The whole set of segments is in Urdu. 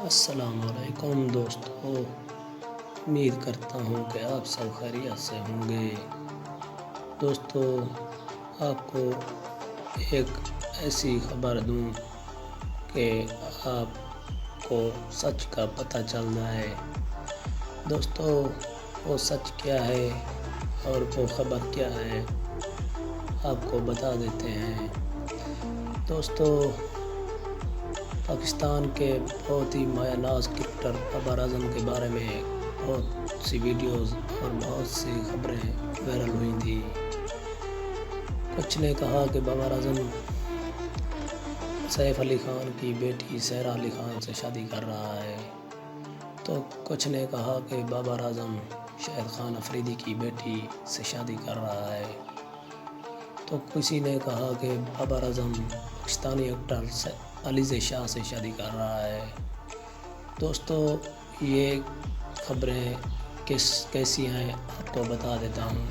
السلام علیکم دوستو، امید کرتا ہوں کہ آپ سب خیریت سے ہوں گے۔ دوستو، آپ کو ایک ایسی خبر دوں کہ آپ کو سچ کا پتہ چل جائے۔ دوستو، وہ سچ کیا ہے اور وہ خبر کیا ہے، آپ کو بتا دیتے ہیں۔ دوستو، پاکستان کے بہت ہی مایہ ناز کرکٹر بابر اعظم کے بارے میں بہت سی ویڈیوز اور بہت سی خبریں وائرل ہوئی تھی۔ کچھ نے کہا کہ بابر اعظم سیف علی خان کی بیٹی سحرا علی خان سے شادی کر رہا ہے، تو کچھ نے کہا کہ بابر اعظم شاہد خان افریدی کی بیٹی سے شادی کر رہا ہے، تو کسی نے کہا کہ بابر اعظم پاکستانی ایکٹر علیزے شاہ سے شادی کر رہا ہے۔ دوستو، یہ خبریں کیسی ہیں آپ کو بتا دیتا ہوں۔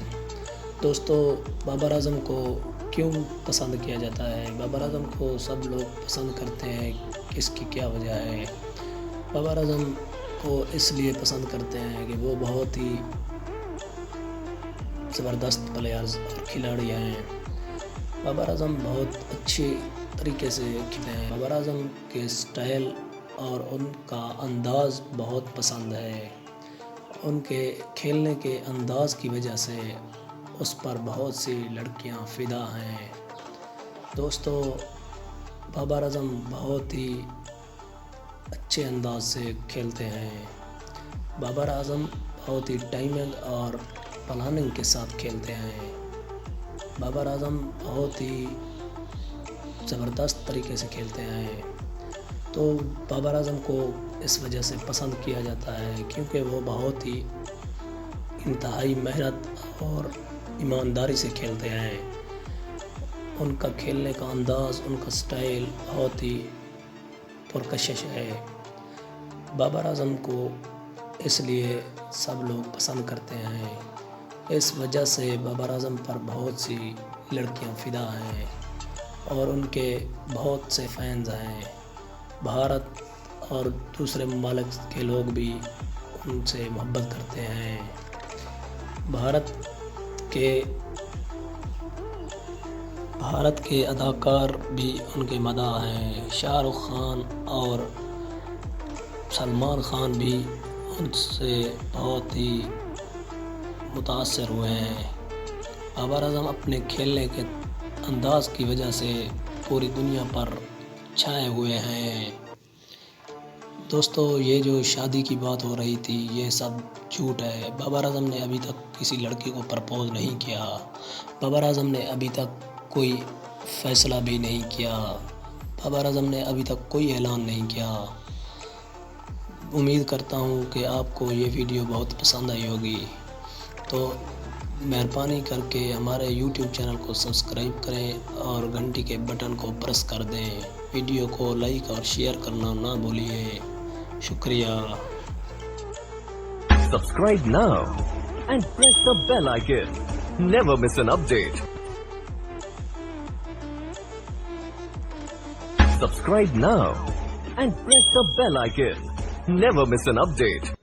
دوستو، بابر اعظم کو کیوں پسند کیا جاتا ہے؟ بابر اعظم کو سب لوگ پسند کرتے ہیں، اس کی کیا وجہ ہے؟ بابر اعظم کو اس لیے پسند کرتے ہیں کہ وہ بہت ہی زبردست پلیئرز اور کھلاڑی ہیں۔ بابر اعظم بہت اچھے طریقے سے کھیلتے ہیں۔ بابر اعظم کے سٹائل اور ان کا انداز بہت پسند ہے۔ ان کے کھیلنے کے انداز کی وجہ سے اس پر بہت سی لڑکیاں فدا ہیں۔ دوستو، بابر اعظم بہت ہی اچھے انداز سے کھیلتے ہیں۔ بابر اعظم بہت ہی ٹائمنگ اور پلاننگ کے ساتھ کھیلتے ہیں۔ بابر اعظم بہت ہی زبردست طریقے سے کھیلتے ہیں، تو بابر اعظم کو اس وجہ سے پسند کیا جاتا ہے کیونکہ وہ بہت ہی انتہائی محنت اور ایمانداری سے کھیلتے ہیں۔ ان کا کھیلنے کا انداز، ان کا سٹائل بہت ہی پرکشش ہے۔ بابر اعظم کو اس لیے سب لوگ پسند کرتے ہیں۔ اس وجہ سے بابر اعظم پر بہت سی لڑکیاں فدا ہیں اور ان کے بہت سے فینز ہیں۔ بھارت اور دوسرے ممالک کے لوگ بھی ان سے محبت کرتے ہیں۔ بھارت کے اداکار بھی ان کے مداح ہیں۔ شاہ رخ خان اور سلمان خان بھی ان سے بہت ہی متاثر ہوئے ہیں۔ بابر اعظم اپنے کھیلنے کے انداز کی وجہ سے پوری دنیا پر چھائے ہوئے ہیں۔ دوستو، یہ جو شادی کی بات ہو رہی تھی، یہ سب جھوٹ ہے۔ بابر اعظم نے ابھی تک کسی لڑکی کو پرپوز نہیں کیا۔ بابر اعظم نے ابھی تک کوئی فیصلہ بھی نہیں کیا۔ بابر اعظم نے ابھی تک کوئی اعلان نہیں کیا۔ امید کرتا ہوں کہ آپ کو یہ ویڈیو بہت پسند آئی ہوگی، تو مہربانی کر کے ہمارے یوٹیوب چینل کو سبسکرائب کریں اور گھنٹی کے بٹن کو پریس کر دیں۔ ویڈیو کو لائک اور شیئر کرنا نہ بھولیے۔ شکریہ۔ Subscribe now and press the bell icon. Never miss an update. Subscribe now and press the bell icon. Never miss an update.